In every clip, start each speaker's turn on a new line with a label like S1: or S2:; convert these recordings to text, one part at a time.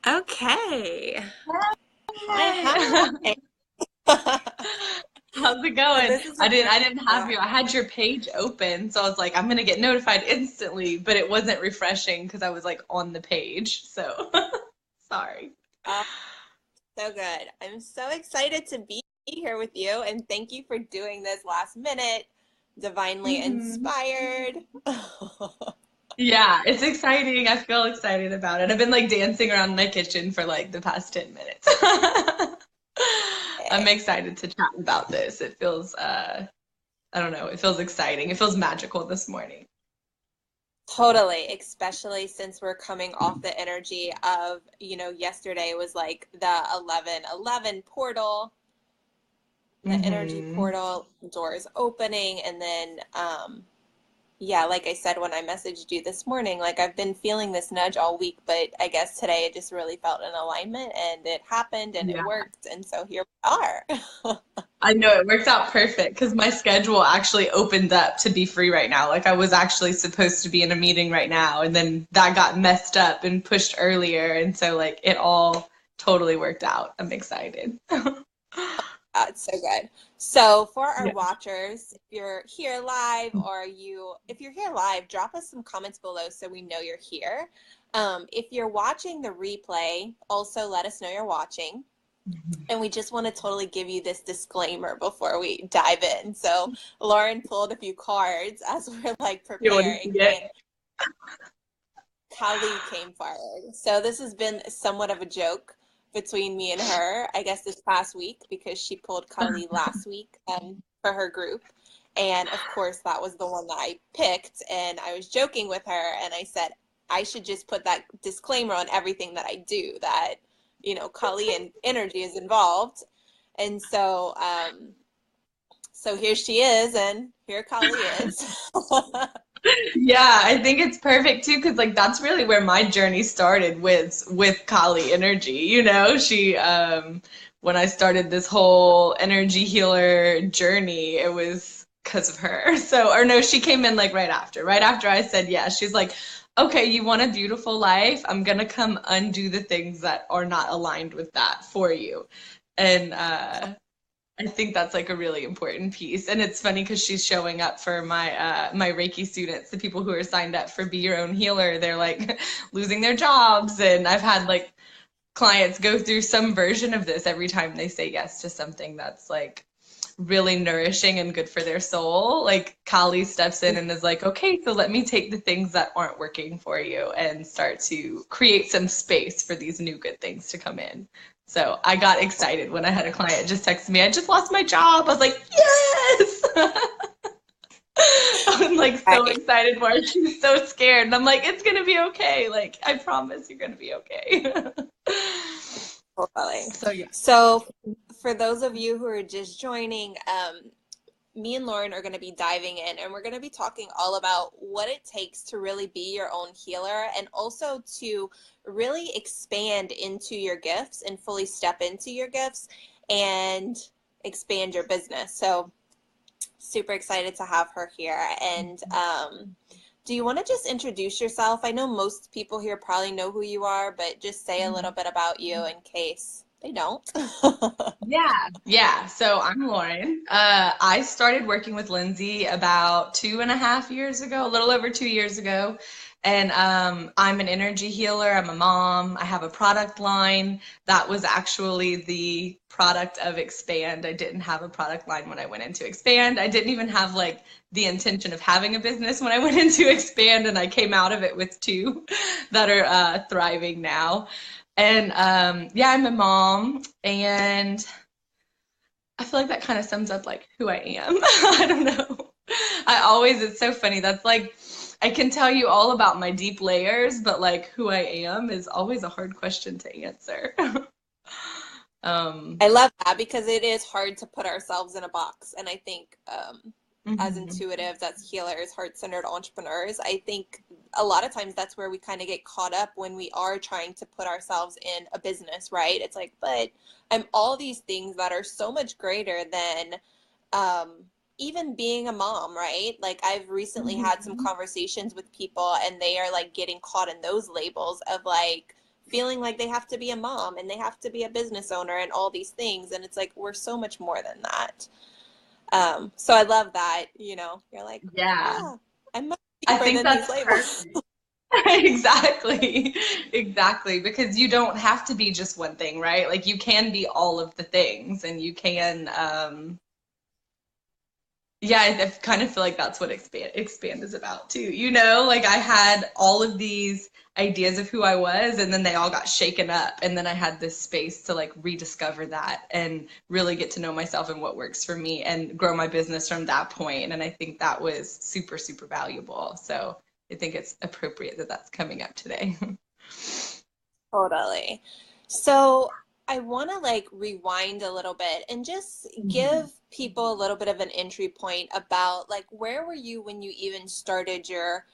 S1: Okay.
S2: Hi.
S1: Hi.
S2: How's it
S1: So
S2: going?
S1: this is
S2: I
S1: the
S2: didn't
S1: first
S2: I didn't have
S1: uh,
S2: you. I had your page open, so I was like, I'm gonna get notified instantly, but it wasn't refreshing because I was like on the page. So sorry.
S1: uh, so good. I'm so excited to be here with you, and thank you for doing this last minute, divinely
S2: hmm
S1: inspired.
S2: Yeah, it's exciting. I feel excited about it. I've been like dancing around my kitchen for like the past 10 minutes. I'm excited to chat about this. It feels I don't know, it feels exciting. It feels magical this morning.
S1: Totally, especially since we're coming off the energy of, yesterday was like the 11/11 portal, the energy
S2: hmm
S1: portal doors opening, and then yeah, like I said when I messaged you this morning, like I've been feeling this nudge all week, but I guess today it just really felt an alignment and it happened and it
S2: Yeah.
S1: worked. And so here we are.
S2: I know it worked out perfect because my schedule actually opened up to be free right now. Like I was actually supposed to be in a meeting right now, and then that got messed up and pushed earlier, and so like it all totally worked out. I'm excited.
S1: It's so good. So for our
S2: Yeah.
S1: watchers, if you're here live or if you're here live, drop us some comments below so we know you're here. If you're watching the replay, also let us know you're watching. And we just want to totally give you this disclaimer before we dive in. So Lauren pulled a few cards as we're like
S2: You want to
S1: preparing,
S2: see it?
S1: and Kali came forward. So this has been somewhat of a joke between me and her, I guess this past week, because she pulled Kali last week for her group. And of course, that was the one that I picked. And I was joking with her, and I said, I should just put that disclaimer on everything that I do that, Kali and energy is involved. And so here she is, and here Kali is.
S2: Yeah, I think it's perfect too because like that's really where my journey started with Kali energy. She when I started this whole energy healer journey, it was because of her. So or no, she came in like right after. Right after I said yes. She's like, "Okay, you want a beautiful life? I'm gonna come undo the things that are not aligned with that for you." And I think that's like a really important piece. And it's funny because she's showing up for my Reiki students, the people who are signed up for Be Your Own Healer. They're like losing their jobs. And I've had like clients go through some version of this every time they say yes to something that's like really nourishing and good for their soul. Like Kali steps in and is like, okay, so let me take the things that aren't working for you and start to create some space for these new good things to come in. So I got excited when I had a client just text me, I just lost my job. I was like, yes! I'm like so
S1: Right.
S2: excited for her. She's so scared. And I'm like, it's gonna be okay. Like, I promise you're gonna be okay.
S1: Totally.
S2: So yeah.
S1: So, for those of you who are just joining, me and Lauren are going to be diving in and we're going to be talking all about what it takes to really be your own healer and also to really expand into your gifts and fully step into your gifts and expand your business. So, super excited to have her here. And do you want to just introduce yourself? I know most people here probably know who you are, but just say a little bit about you in case they don't.
S2: Yeah. So I'm Lauren. I started working with Lindsay about 2.5 years ago, a little over 2 years ago. And I'm an energy healer. I'm a mom. I have a product line. That was actually the product of Expand. I didn't have a product line when I went into Expand. I didn't even have like the intention of having a business when I went into Expand, and I came out of it with two that are thriving now. And yeah, I'm a mom, and I feel like that kind of sums up like who I am. I don't know. It's so funny. That's like, I can tell you all about my deep layers, but like who I am is always a hard question to answer. um,
S1: I love that because it is hard to put ourselves in a box. And I think as
S2: mhm.
S1: intuitives, as healers, heart centered entrepreneurs, I think a lot of times that's where we kind of get caught up when we are trying to put ourselves in a business, right? It's like, but I'm all these things that are so much greater than um, even being a mom, right? Like I've recently had some
S2: Mhm.
S1: conversations with people and they are like getting caught in those labels of like feeling like they have to be a mom and they have to be a business owner and all these things. And it's like, we're so much more than that. So I love that, you know, you're like,
S2: Yeah.
S1: yeah, I'm much
S2: I
S1: deeper
S2: think
S1: than these
S2: that's
S1: labels.
S2: perfect. Exactly. Exactly. Because you don't have to be just one thing, right? Like you can be all of the things and you can yeah, I kind of feel like that's what expand is about too. You know, like I had all of these ideas of who I was and then they all got shaken up and then I had this space to like rediscover that and really get to know myself and what works for me and grow my business from that point. And I think that was super, super valuable. So I think it's appropriate that that's coming up today.
S1: Totally. So I want to like rewind a little bit and just
S2: Mhm.
S1: give people a little bit of an entry point about like where were you when you even started your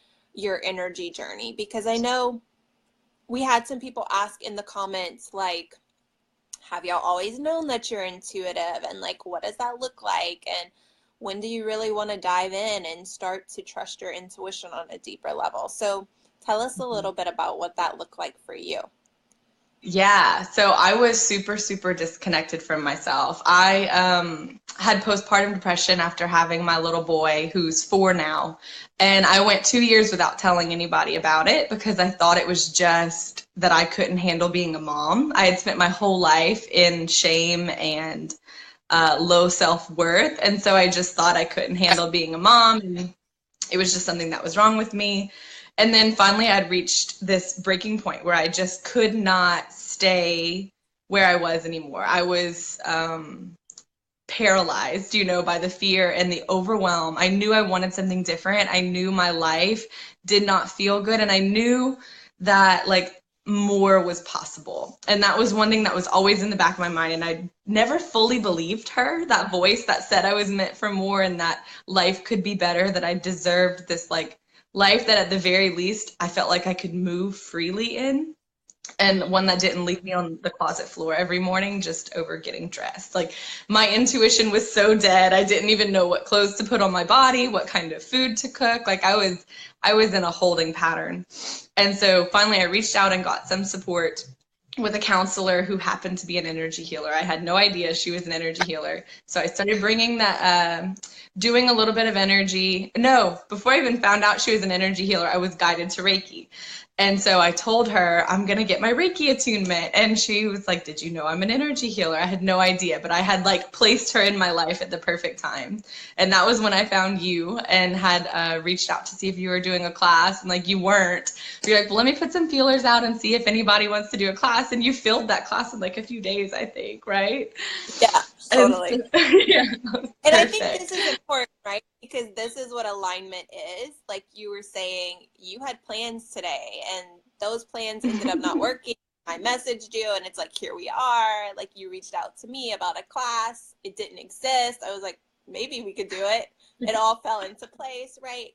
S1: energy journey? Because I know we had some people ask in the comments like, have y'all always known that you're intuitive, and like what does that look like, and when do you really want to dive in and start to trust your intuition on a deeper level? So tell us a little bit about what that looked like for you.
S2: Yeah, so I was super, super disconnected from myself. I had postpartum depression after having my little boy, who's 4 now, and I went 2 years without telling anybody about it because I thought it was just that I couldn't handle being a mom. I had spent my whole life in shame and low self-worth, and so I just thought I couldn't handle being a mom, and it was just something that was wrong with me. And then finally, I'd reached this breaking point where I just could not stay where I was anymore. I was paralyzed, you know, by the fear and the overwhelm. I knew I wanted something different. I knew my life did not feel good. And I knew that, like, more was possible. And that was one thing that was always in the back of my mind. And I never fully believed her, that voice that said I was meant for more and that life could be better, that I deserved this, like, life that at the very least I felt like I could move freely in, and one that didn't leave me on the closet floor every morning just over getting dressed. Like my intuition was so dead. I didn't even know what clothes to put on my body, what kind of food to cook. Like I was in a holding pattern. And so finally I reached out and got some support with a counselor who happened to be an energy healer. I had no idea she was an energy healer. So I started bringing that, doing a little bit of energy. No, before I even found out she was an energy healer, I was guided to Reiki. And so I told her, I'm going to get my Reiki attunement. And she was like, did you know I'm an energy healer? I had no idea, but I had like placed her in my life at the perfect time. And that was when I found you and had reached out to see if you were doing a class. And like you weren't. You're like, well, let me put some feelers out and see if anybody wants to do a class. And you filled that class in like a few days, I think, right?
S1: Yeah,
S2: And so,
S1: totally.
S2: yeah,
S1: And I think this
S2: perfect.
S1: is important, right? Because this is what alignment is. Like you were saying, you had plans today, and those plans ended up not working. I messaged you, and it's like, here we are. Like you reached out to me about a class. It didn't exist. I was like, maybe we could do it. It all fell into place, right?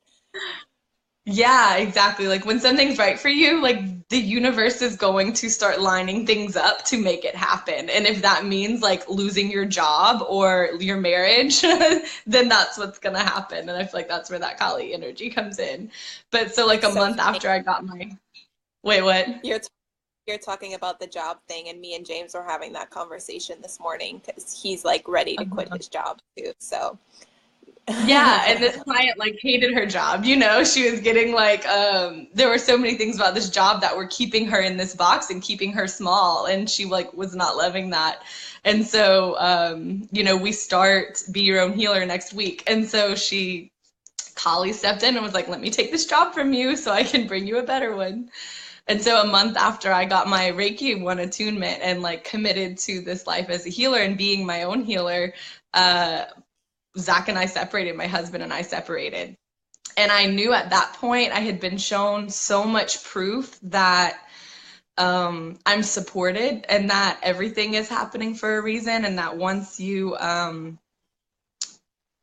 S2: Yeah, exactly. Like when something's right for you, like the universe is going to start lining things up to make it happen. And if that means like losing your job or your marriage, then that's what's going to happen. And I feel like that's where that Kali energy comes in. But so like a
S1: It's so
S2: month
S1: funny.
S2: after I got my, wait, what?
S1: You're you're talking about the job thing, and me and James were having that conversation this morning because he's like ready to quit his job too. So
S2: Yeah, and this client like hated her job. You know, she was getting like there were so many things about this job that were keeping her in this box and keeping her small, and she like was not loving that. And so you know, we start Be Your Own Healer next week. And so Kali stepped in and was like, "Let me take this job from you so I can bring you a better one." And so a month after I got my Reiki one attunement and like committed to this life as a healer and being my own healer, uh Zach and I separated, my husband and I separated. And I knew at that point I had been shown so much proof that I'm supported and that everything is happening for a reason, and that once you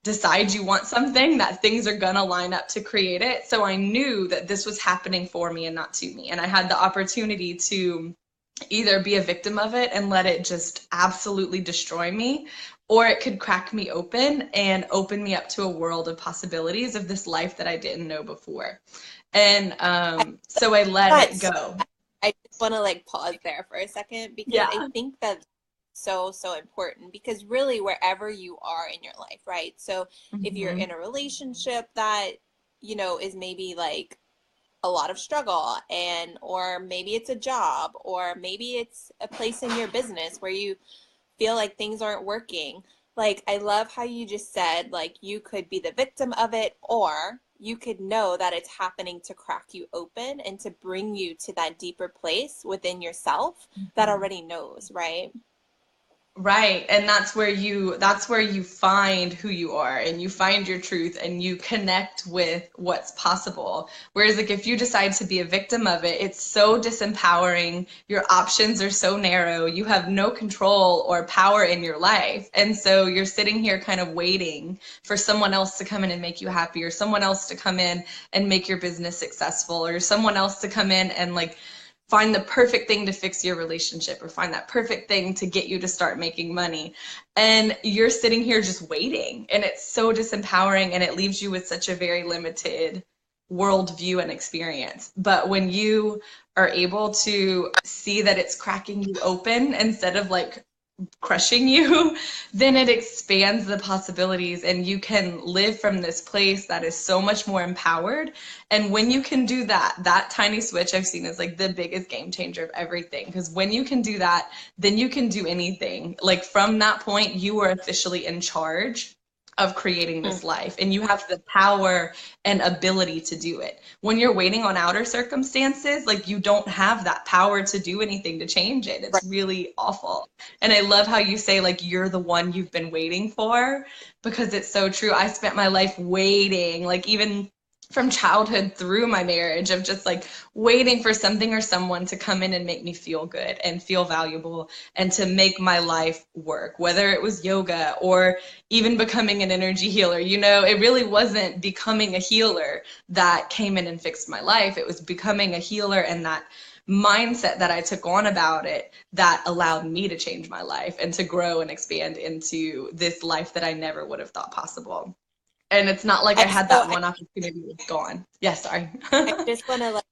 S2: decide you want something, that things are gonna line up to create it. So I knew that this was happening for me and not to me. And I had the opportunity to either be a victim of it and let it just absolutely destroy me, or it could crack me open and open me up to a world of possibilities of this life that I didn't know before. And so I let it
S1: nuts.
S2: go.
S1: I just want to like pause there for a second because I
S2: Yeah.
S1: think that's so important because really wherever you are in your life, right? So if you're
S2: Hmm.
S1: in a relationship that, is maybe like a lot of struggle and or maybe it's a job or maybe it's a place in your business where you feel like things aren't working. Like, I love how you just said, like, you could be the victim of it, or you could know that it's happening to crack you open and to bring you to that deeper place within yourself that already knows, right?
S2: Right. And that's where you find who you are and you find your truth and you connect with what's possible. Whereas like if you decide to be a victim of it, it's so disempowering. Your options are so narrow. You have no control or power in your life. And so you're sitting here kind of waiting for someone else to come in and make you happy, or someone else to come in and make your business successful, or someone else to come in and like find the perfect thing to fix your relationship or find that perfect thing to get you to start making money. And you're sitting here just waiting. And it's so disempowering and it leaves you with such a very limited worldview and experience. But when you are able to see that it's cracking you open instead of like crushing you, then it expands the possibilities and you can live from this place that is so much more empowered. And when you can do that, that tiny switch I've seen is like the biggest game changer of everything. Because when you can do that, then you can do anything. Like from that point, you are officially in charge of creating this life and you have the power and ability to do it. When you're waiting on outer circumstances, like you don't have that power to do anything to change it. It's really awful. And I love how you say like you're the one you've been waiting for, because it's so true. I spent my life waiting, like even from childhood through my marriage, of just like waiting for something or someone to come in and make me feel good and feel valuable and to make my life work, whether it was yoga or even becoming an energy healer. It really wasn't becoming a healer that came in and fixed my life. It was becoming a healer and that mindset that I took on about it that allowed me to change my life and to grow and expand into this life that I never would have thought possible. And it's not like I
S1: I
S2: had
S1: so
S2: that one opportunity that's gone. Yes, sorry.
S1: I just want to like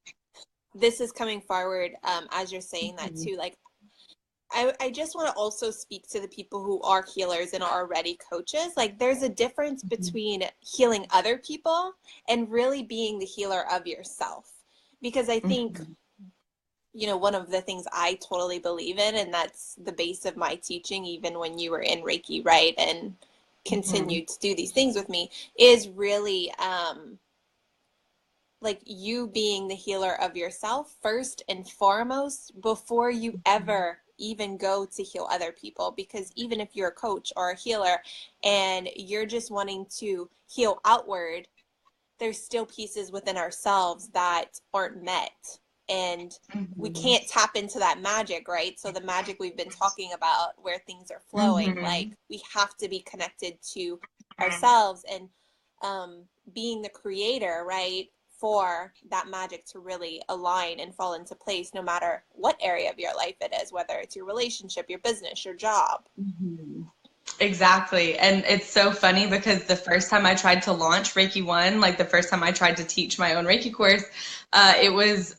S1: this is coming forward as you're saying that too. Like I just want to also speak to the people who are healers and are already coaches. Like there's a difference between healing other people and really being the healer of yourself. Because I think, one of the things I totally believe in, and that's the base of my teaching, even when you were in Reiki, right? And continued to do these things with me, is really like you being the healer of yourself first and foremost before you ever even go to heal other people. Because even if you're a coach or a healer and you're just wanting to heal outward, there's still pieces within ourselves that aren't met. And we can't tap into that magic, right? So the magic we've been talking about where things are flowing, like we have to be connected to ourselves and being the creator, right? For that magic to really align and fall into place, no matter what area of your life it is, whether it's your relationship, your business, your job.
S2: Exactly. And it's so funny because the first time I tried to launch Reiki One, like the first time I tried to teach my own Reiki course, it was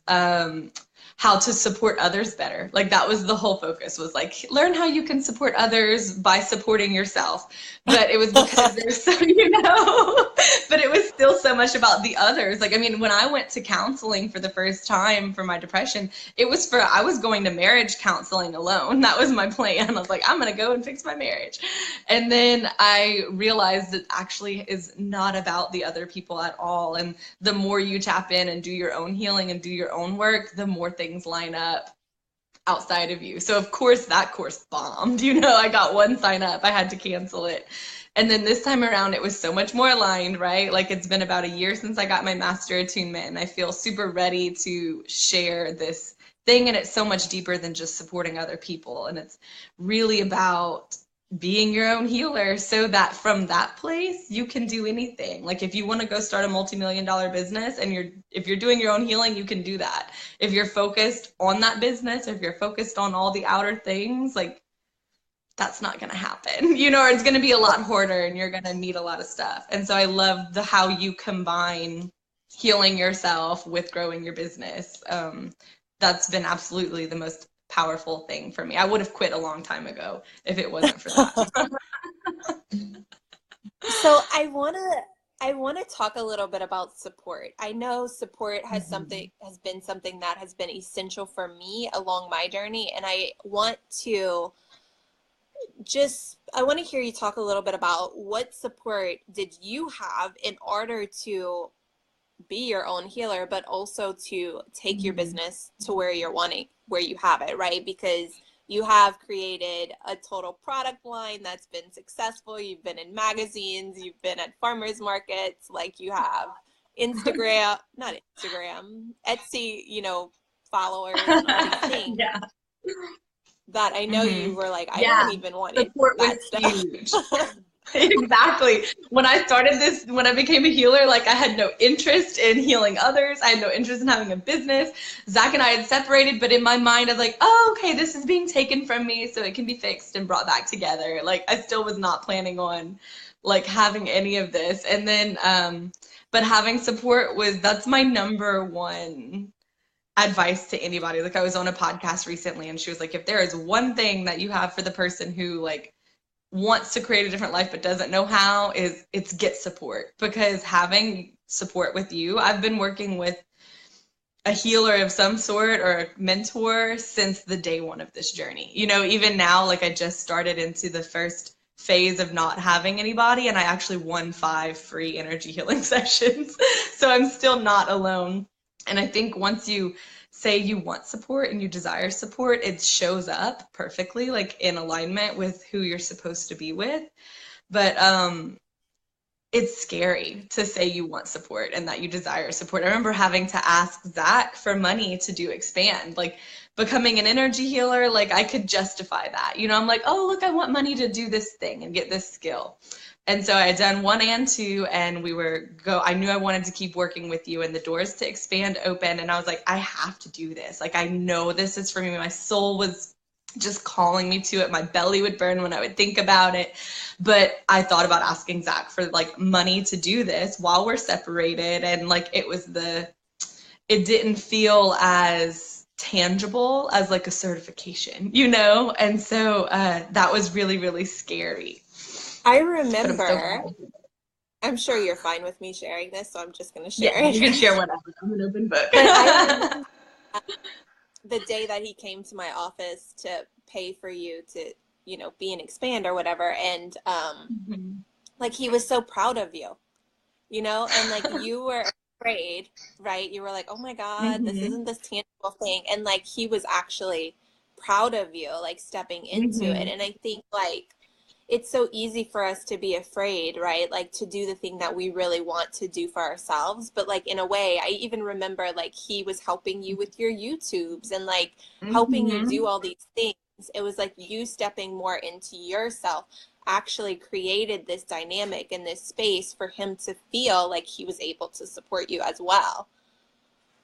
S2: how to support others better. Like that was the whole focus, was like learn how you can support others by supporting yourself. But it was because there's so, but it was still so much about the others. Like, I mean, when I went to counseling for the first time for my depression, I was going to marriage counseling alone. That was my plan. I was like, I'm going to go and fix my marriage. And then I realized it actually is not about the other people at all. And the more you tap in and do your own healing and do your own work, the more things line up outside of you. So of course that course bombed. I got one sign up, I had to cancel it. And then this time around it was so much more aligned, right? Like it's been about a year since I got my master attunement and I feel super ready to share this thing, and it's so much deeper than just supporting other people, and it's really about being your own healer so that from that place you can do anything. Like if you want to go start a multi-million-dollar business and if you're doing your own healing, you can do that. If you're focused on that business, or if you're focused on all the outer things, like that's not going to happen, or it's going to be a lot harder and you're going to need a lot of stuff. And so I love how you combine healing yourself with growing your business. that's been absolutely the most powerful thing for me. I would have quit a long time ago if it wasn't for that.
S1: So I want to talk a little bit about support. I know support
S2: Mhm.
S1: has been something that has been essential for me along my journey, and I want to hear you talk a little bit about what support did you have in order to be your own healer, but also to take your
S2: Mhm.
S1: business to where you have it, right? Because you have created a total product line that's been successful. You've been in magazines, you've been at farmers markets, like you have Instagram, not Instagram, Etsy, followers and all these things
S2: Yeah.
S1: that I know you
S2: Mhm.
S1: were like, I
S2: Yeah.
S1: don't even want any
S2: Support
S1: of
S2: was
S1: that stuff.
S2: huge. Exactly. When I started this, when I became a healer, like I had no interest in healing others. I had no interest in having a business. Zach and I had separated, but in my mind, I was like, oh, okay, this is being taken from me, so it can be fixed and brought back together. Like I still was not planning on like having any of this. And then, but having support that's my number one advice to anybody. Like I was on a podcast recently and she was like, if there is one thing that you have for the person who like wants to create a different life but doesn't know how, is it's get support. Because having support with you, I've been working with a healer of some sort or a mentor since the day one of this journey. Even now, like I just started into the first phase of not having anybody, and I actually won 5 free energy healing sessions. So I'm still not alone. And I think once you say you want support and you desire support, it shows up perfectly, like in alignment with who you're supposed to be with. But it's scary to say you want support and that you desire support. I remember having to ask Zach for money to do expand, like becoming an energy healer. Like I could justify that. I'm like, oh, look, I want money to do this thing and get this skill. And so I had done 1 and 2, and I knew I wanted to keep working with you, and the doors to expand open. And I was like, I have to do this. Like, I know this is for me. My soul was just calling me to it. My belly would burn when I would think about it. But I thought about asking Zach for like money to do this while we're separated. And like, it didn't feel as tangible as like a certification. And so that was really, really scary.
S1: I
S2: But I'm so
S1: remember,
S2: glad.
S1: I'm sure you're fine with me sharing this, so I'm just going to
S2: Yeah,
S1: share it.
S2: you can share whatever. I'm an open book.
S1: But I remember the day that he came to my office to pay for you to, be an expand or whatever. And
S2: Mhm.
S1: like he was so proud of you, and like you were afraid, right? You were like, oh my God, this
S2: Mhm.
S1: isn't this tangible thing. And like he was actually proud of you, like stepping into it.
S2: Mhm.
S1: And I think like it's so easy for us to be afraid, right? Like to do the thing that we really want to do for ourselves. But like in a way, I even remember like he was helping you with your YouTubes and like helping you do
S2: Mhm.
S1: all these things. It was like you stepping more into yourself actually created this dynamic and this space for him to feel like he was able to support you as well.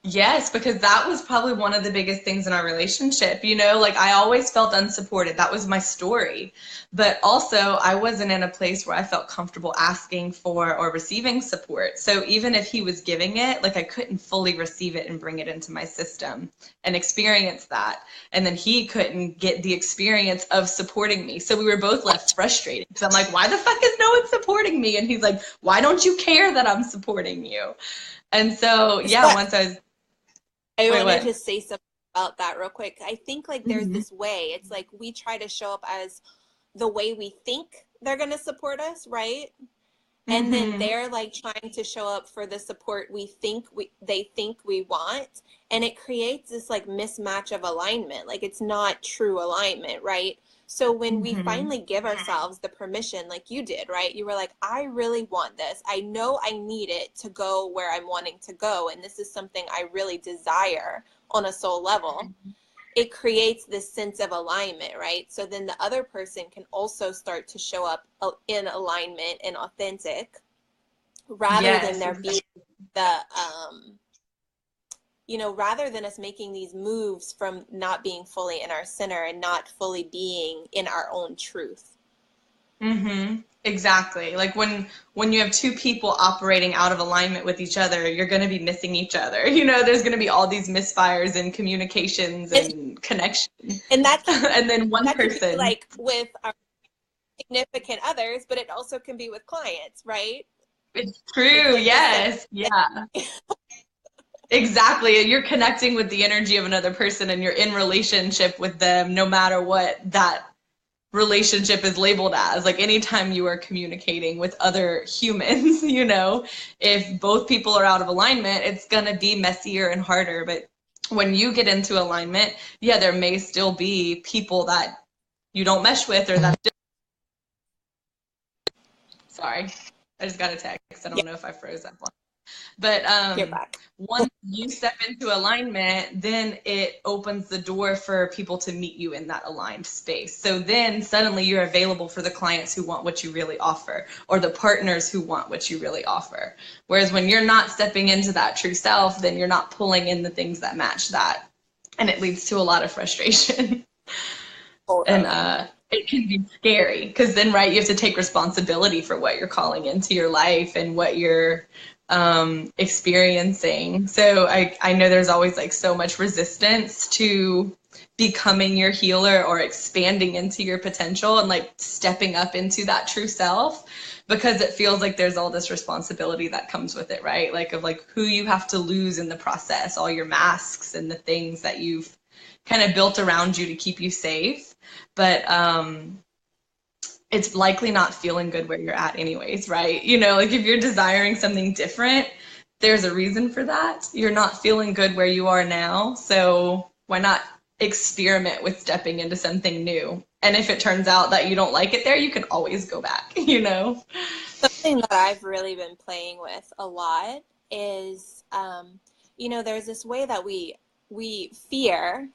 S2: Yes, because that was probably one of the biggest things in our relationship. Like I always felt unsupported. That was my story. But also, I wasn't in a place where I felt comfortable asking for or receiving support. So even if he was giving it, like I couldn't fully receive it and bring it into my system and experience that. And then he couldn't get the experience of supporting me. So we were both left frustrated because I'm like, why the fuck is no one supporting me? And he's like, why don't you care that I'm supporting you? And so,
S1: So
S2: yeah, once I was
S1: I
S2: Wait,
S1: want to
S2: what?
S1: just say something about that real quick. I think like there's
S2: Mhm.
S1: this way, it's like we try to show up as the way we think they're going to support us, right? And then
S2: Mhm.
S1: they're like trying to show up for the support they think we want, and it creates this like mismatch of alignment. Like it's not true alignment, right? So when we
S2: Mhm.
S1: finally give ourselves the permission, like you did, right? You were like, I really want this. I know I need it to go where I'm wanting to go, and this is something I really desire on a soul level. It creates this sense of alignment, right? So then the other person can also start to show up in alignment and authentic rather than
S2: Yes,
S1: there being
S2: exactly.
S1: the, rather than us making these moves from not being fully in our center and not fully being in our own truth.
S2: Mm-hmm. Exactly. Like when you have two people operating out of alignment with each other, you're going to be missing each other. There's going to be all these misfires in communications
S1: and,
S2: and connection.
S1: and that can
S2: And then one
S1: that can be
S2: person.
S1: like with our significant others, but it also can be with clients, right?
S2: It's
S1: It's
S2: true.
S1: like the same.
S2: Yes. Yeah. Exactly. You're connecting with the energy of another person and you're in relationship with them no matter what that relationship is labeled as. Like anytime you are communicating with other humans, if both people are out of alignment, it's going to be messier and harder. But when you get into alignment, yeah, there may still be people that you don't mesh with or that. Sorry, I just got a text. I
S1: Yeah,
S2: don't know if I froze that one. But
S1: you're back.
S2: once you step into alignment, then it opens the door for people to meet you in that aligned space. So then suddenly you're available for the clients who want what you really offer, or the partners who want what you really offer. Whereas when you're not stepping into that true self, then you're not pulling in the things that match that. And it leads to a lot of frustration. And
S1: Totally.
S2: it can be scary because then, right, you have to take responsibility for what you're calling into your life and what you're experiencing. So I know there's always like so much resistance to becoming your healer or expanding into your potential and like stepping up into that true self, because it feels like there's all this responsibility that comes with it, right? Like of like who you have to lose in the process, all your masks and the things that you've kind of built around you to keep you safe. But it's likely not feeling good where you're at anyways, right? Like if you're desiring something different, there's a reason for that. You're not feeling good where you are now, so why not experiment with stepping into something new? And if it turns out that you don't like it there, you can always go back.
S1: Something that I've really been playing with a lot is, there's this way that we fear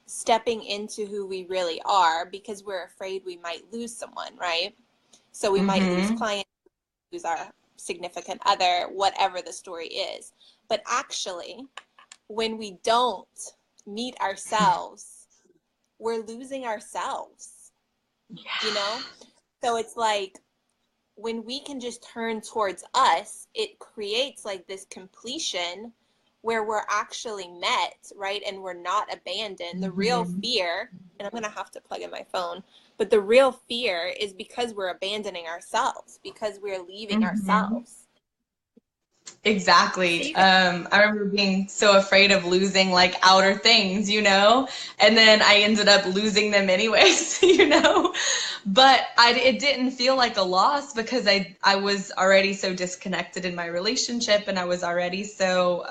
S1: stepping into who we really are because we're afraid we might lose someone, right? So we might lose
S2: Mm-hmm.
S1: clients, lose our significant other, whatever the story is. But actually, when we don't meet ourselves, we're losing ourselves, you
S2: Yeah.
S1: know? So it's like when we can just turn towards us, it creates like this completion where we're actually met, right? And we're not abandoned. The real
S2: Mm-hmm.
S1: fear, and I'm going to have to plug in my phone, but the real fear is because we're abandoning ourselves, because we're leaving
S2: Mm-hmm.
S1: ourselves. So
S2: Exactly.
S1: you guys,
S2: I remember being so afraid of losing like outer things, and then I ended up losing them anyways. But it didn't feel like a loss because I was already so disconnected in my relationship and I was already so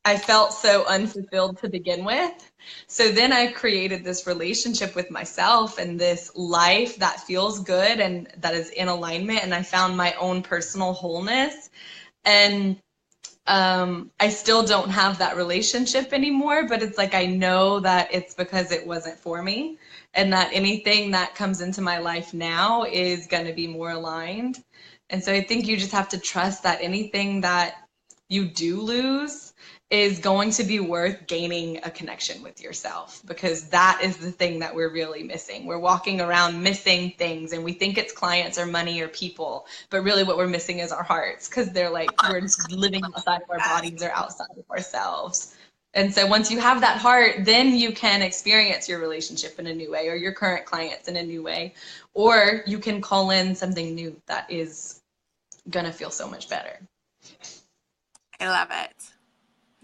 S2: I felt so unfulfilled to begin with. So then I created this relationship with myself and this life that feels good and that is in alignment. And I found my own personal wholeness. And I still don't have that relationship anymore, but it's like I know that it's because it wasn't for me, and that anything that comes into my life now is going to be more aligned. And so I think you just have to trust that anything that you do lose is going to be worth gaining a connection with yourself, because that is the thing that we're really missing. We're walking around missing things and we think it's clients or money or people, but really what we're missing is our hearts, because they're like we're living outside of our bodies or outside of ourselves. And so once you have that heart, then you can experience your relationship in a new way or your current clients in a new way, or you can call in something new that is gonna feel so much better.
S1: I love it.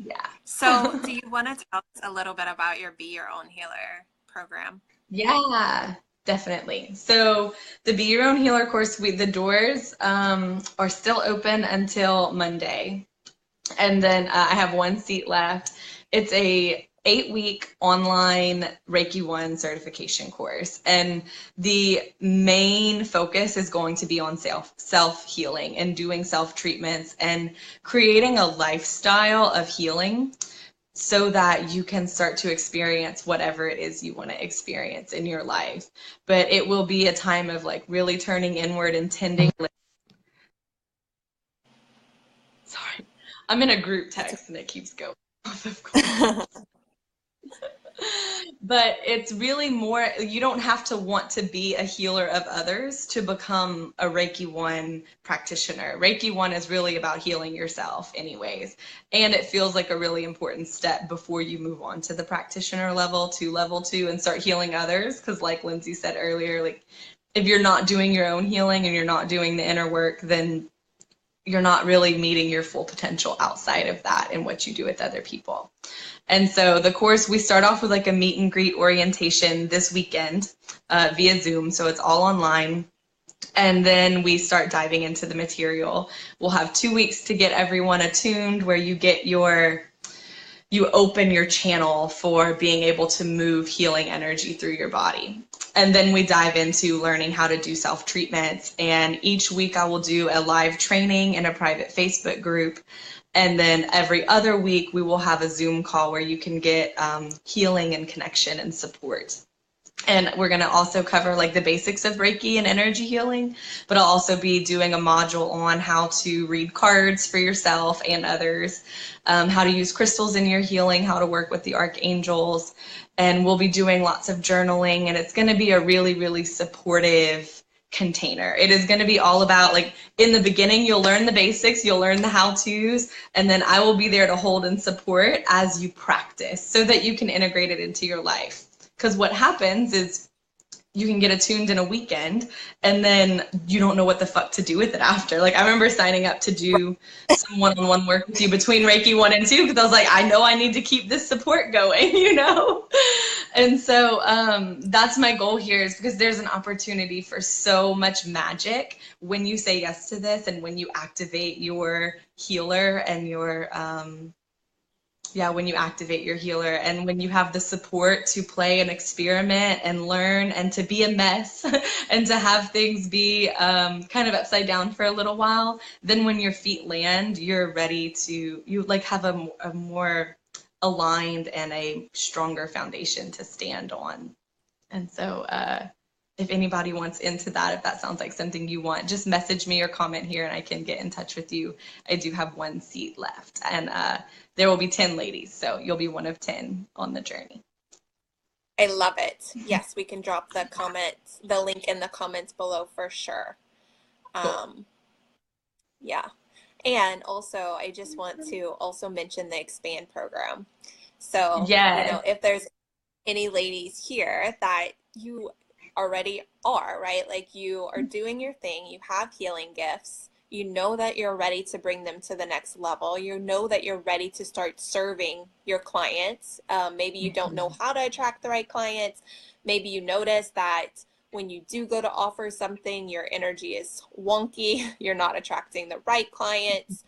S2: Yeah.
S1: So, do you want to tell us a little bit about your Be Your Own Healer program?
S2: Yeah, definitely. So the Be Your Own Healer course, the doors are still open until Monday, and then I have one seat left. It's a 8-week online Reiki 1 certification course, and the main focus is going to be on self healing and doing self treatments and creating a lifestyle of healing so that you can start to experience whatever it is you want to experience in your life. But it will be a time of like really turning inward and tending. Sorry, I'm in a group
S1: That's
S2: text and it keeps going off, of course. But it's really more, you don't have to want to be a healer of others to become a Reiki 1 practitioner. Reiki 1 is really about healing yourself anyways. And it feels like a really important step before you move on to the practitioner level, to level 2, and start healing others. Because like Lindsay said earlier, like if you're not doing your own healing and you're not doing the inner work, then you're not really meeting your full potential outside of that and what you do with other people. And so the course, we start off with like a meet and greet orientation this weekend via Zoom. So it's all online. And then we start diving into the material. We'll have 2 weeks to get everyone attuned, where you get you open your channel for being able to move healing energy through your body. And then we dive into learning how to do self-treatments. And each week I will do a live training in a private Facebook group. And then every other week we will have a Zoom call where you can get healing and connection and support. And we're going to also cover like the basics of Reiki and energy healing, but I'll also be doing a module on how to read cards for yourself and others, how to use crystals in your healing, how to work with the archangels, and we'll be doing lots of journaling, and it's going to be a really, really supportive container. It is going to be all about, like, in the beginning, you'll learn the basics, you'll learn the how-tos, and then I will be there to hold and support as you practice so that you can integrate it into your life. Because what happens is you can get attuned in a weekend and then you don't know what the fuck to do with it after. Like, I remember signing up to do some one-on-one work with you between Reiki 1 and 2 because I was like, I know I need to keep this support going, you know? And so that's my goal here, is because there's an opportunity for so much magic when you say yes to this and when you activate your healer and your when you activate your healer, and when you have the support to play and experiment and learn and to be a mess and to have things be kind of upside down for a little while, then when your feet land, you're ready to, you like have a more aligned and a stronger foundation to stand on. And so if anybody wants into that, if that sounds like something you want, just message me or comment here and I can get in touch with you. I do have 1 seat left, and there will be 10 ladies, so you'll be one of 10 on the journey.
S1: I love it. Yes, we can drop the link in the comments below for sure.
S2: Cool.
S1: Yeah. And also, I just want to also mention the Expand program. So,
S2: yes.
S1: You know, if there's any ladies here that you already are, right? Like, you are doing your thing, you have healing gifts, you know that you're ready to bring them to the next level, you know that you're ready to start serving your clients. Maybe you don't know how to attract the right clients. Maybe you notice that when you do go to offer something, your energy is wonky, you're not attracting the right clients,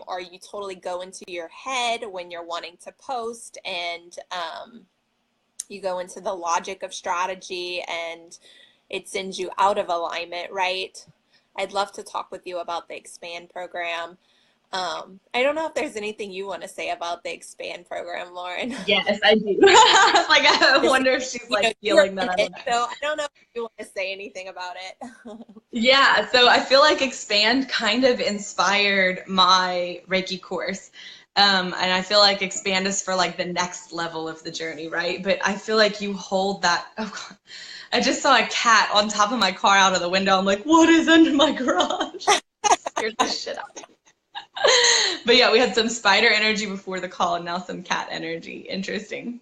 S1: or you totally go into your head when you're wanting to post, and you go into the logic of strategy and it sends you out of alignment, right? I'd love to talk with you about the Expand program. I don't know if there's anything you want to say about the Expand program, Lauren.
S2: Yes, I do. Like, I wonder if she's like feeling that.
S1: So I don't know if you want to say anything about it.
S2: Yeah, so I feel like Expand kind of inspired my Reiki course. And I feel like Expand is for like the next level of the journey, right? But I feel like you hold that. Oh God. I just saw a cat on top of my car out of the window. I'm like, what is under my garage? Scared the shit out of me. But yeah, we had some spider energy before the call and now some cat energy. Interesting.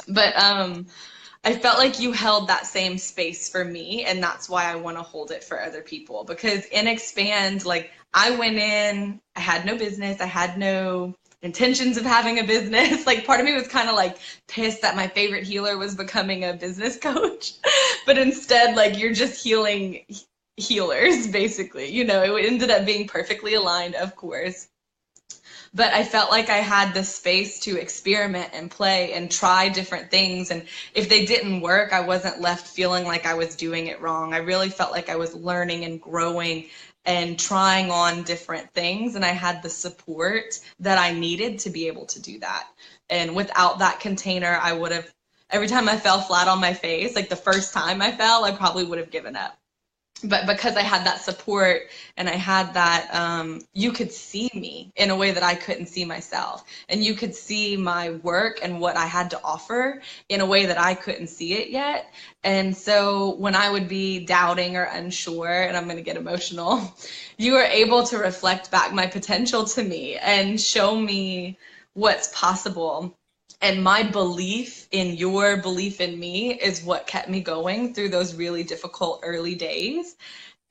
S2: But I felt like you held that same space for me, and that's why I want to hold it for other people. Because in Expand, like, I went in, I had no business, I had no intentions of having a business. Like, part of me was kind of like pissed that my favorite healer was becoming a business coach, but instead, like, you're just healing healers, basically. You know, it ended up being perfectly aligned, of course. But I felt like I had the space to experiment and play and try different things. And if they didn't work, I wasn't left feeling like I was doing it wrong. I really felt like I was learning and growing and trying on different things. And I had the support that I needed to be able to do that. And without that container, I would have, every time I fell flat on my face, like the first time I fell, I probably would have given up. but because I had that support and I had that, you could see me in a way that I couldn't see myself. And you could see my work and what I had to offer in a way that I couldn't see it yet. And so when I would be doubting or unsure, and I'm going to get emotional, you were able to reflect back my potential to me and show me what's possible. And my belief in your belief in me is what kept me going through those really difficult early days.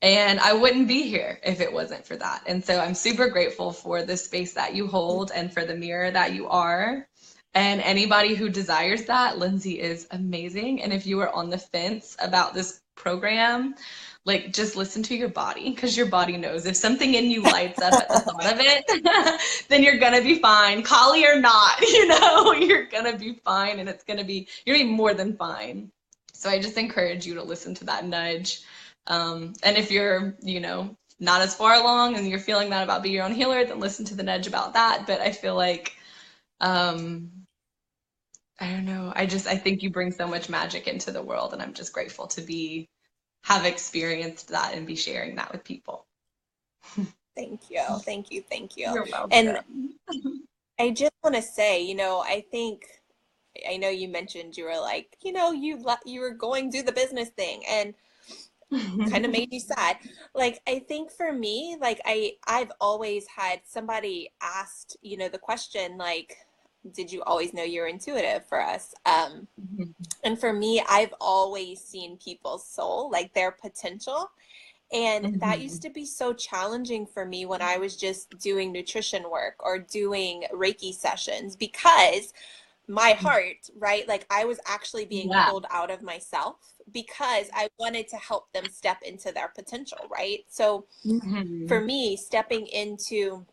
S2: And I wouldn't be here if it wasn't for that. And so I'm super grateful for the space that you hold and for the mirror that you are. And anybody who desires that, Lindsay is amazing. And if you are on the fence about this program, like just listen to your body, because your body knows. If something in you lights up at the thought of it, then you're gonna be fine. Collie or not, you're gonna be fine, and you're gonna be more than fine. So I just encourage you to listen to that nudge. And if you're, not as far along and you're feeling that about Be Your Own Healer, then listen to the nudge about that. But I feel like, I don't know. I think you bring so much magic into the world, and I'm just grateful to have experienced that and be sharing that with people.
S1: Thank you. Thank you. Thank you.
S2: You're welcome.
S1: And I just want to say, I know you mentioned you were like, you were going to do the business thing and kind of made you sad. Like, I think for me, like I've always had somebody asked, the question, like, did you always know you're intuitive for us? And for me, I've always seen people's soul, like their potential. And that used to be so challenging for me when I was just doing nutrition work or doing Reiki sessions, because my heart, right? Like I was actually being pulled out of myself because I wanted to help them step into their potential, right? So for me, stepping into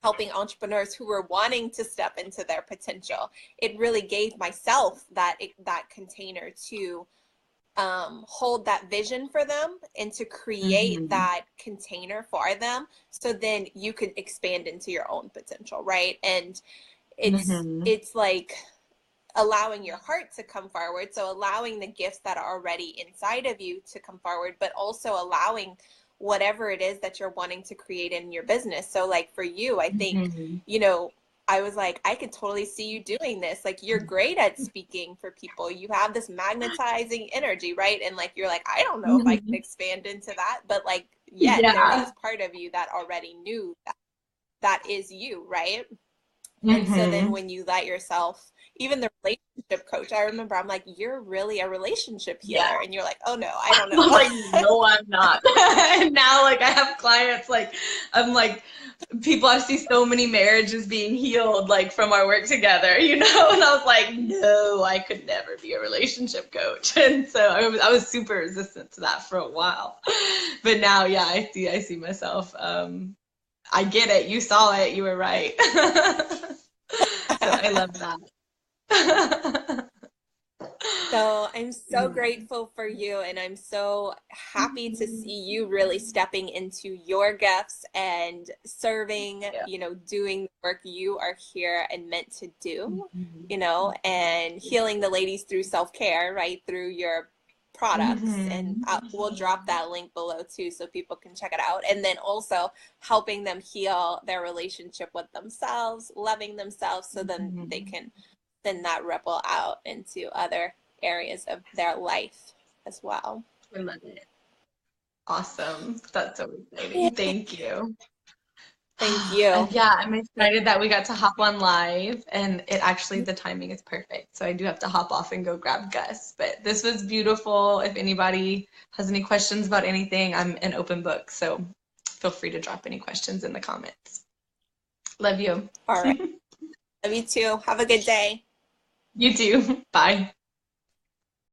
S1: helping entrepreneurs who were wanting to step into their potential, it really gave myself that container to hold that vision for them and to create that container for them, so then you can expand into your own potential, right? And it's like allowing your heart to come forward, so allowing the gifts that are already inside of you to come forward, but also allowing whatever it is that you're wanting to create in your business. So like for you, I think, I was like, I could totally see you doing this. Like, you're great at speaking for people. You have this magnetizing energy, right? And like, you're like, I don't know if I can expand into that, but like, yet there is part of you that already knew that is you, right? And so then when you let yourself, even the relationship coach, I remember I'm like, you're really a relationship healer. And you're like, oh no, I don't know.
S2: I'm like, no, I'm not. And now like I have clients, like I'm like, people, I see so many marriages being healed like from our work together, and I was like, no, I could never be a relationship coach. And so I was super resistant to that for a while. But now, yeah, I see myself. I get it. You saw it. You were right. So I love that.
S1: So I'm so grateful for you, and I'm so happy to see you really stepping into your gifts and serving, doing the work you are here and meant to do, and healing the ladies through self-care, right? Through your products. And we'll drop that link below too, so people can check it out. And then also helping them heal their relationship with themselves, loving themselves, so then they can send that ripple out into other areas of their life as well.
S2: I love it. Awesome. That's so exciting. Thank you.
S1: Thank you.
S2: And yeah, I'm excited that we got to hop on live, and the timing is perfect. So I do have to hop off and go grab Gus. But this was beautiful. If anybody has any questions about anything, I'm an open book. So feel free to drop any questions in the comments. Love you.
S1: All right. Love you too. Have a good day.
S2: You too. Bye.